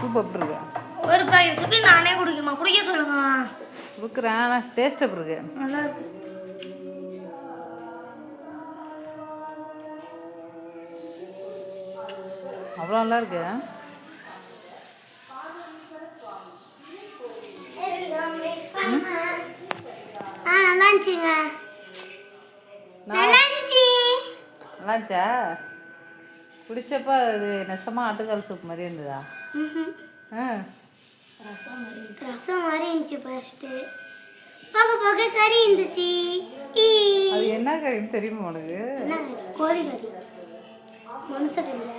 Soup எப்படி இருக்கு? ஒரு பாக்கெட் சூப் நானே குடிக்கணுமா? குடிக்க சொல்லுங்க. குடுக்குறேன். ஆனால் டேஸ்ட் எப்படி இருக்கு? நல்லா இருக்கு. அவ்வளோ நல்லா இருக்கு. நல்லா இருந்துச்சுங்க. நல்லா இருந்துச்சு. நல்லா இருந்துச்சா? குடிச்சப்ப அது நெசமா ஆட்டுக்கால் சூப் மாதிரி இருந்ததா? ரசம் மாதிரி இருந்துச்சு ஃபர்ஸ்ட். போக போக கறி இருந்துச்சு. அது என்ன கறின்னு தெரியுமா உனக்கு? கோழி கறி. மனுஷன் இல்லை.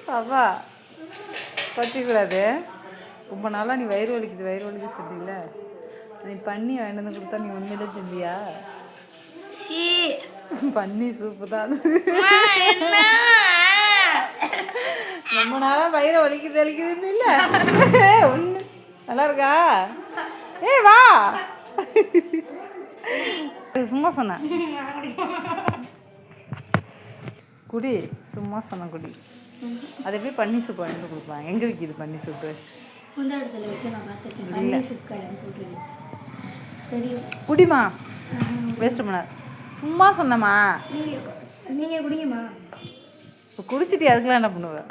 பாப்பா வச்சுக்கூடாது. ரொம்ப நாளாக நீ வயிறு வலிக்குது சொல்லியில, நீ பண்ணி வாங்கிட்டு வந்து கொடுத்தா நீ உண்மையிலே செஞ்சியா? பண்ணி சூப்பு தான். ரொம்ப நாளாக வயிறு வலிக்குதுன்னு இல்லை ஒன்று நல்லா இருக்கா? வா சும்மா சொன்னேன் குடி, சும்மா சொன்னேன் குடி. அது எப்படி பன்னி சூப்பு வாங்கிட்டு கொடுப்பாங்க? எங்கே விற்கிது பன்னி சூப்பு? குடிமா, வேஸ்ட் பண்ண. சும்மா சொன்னம்மா. நீங்கள் குடிங்கம்மா. இப்போ குடிச்சிட்டு அதுக்கெல்லாம் என்ன பண்ணுவேன்?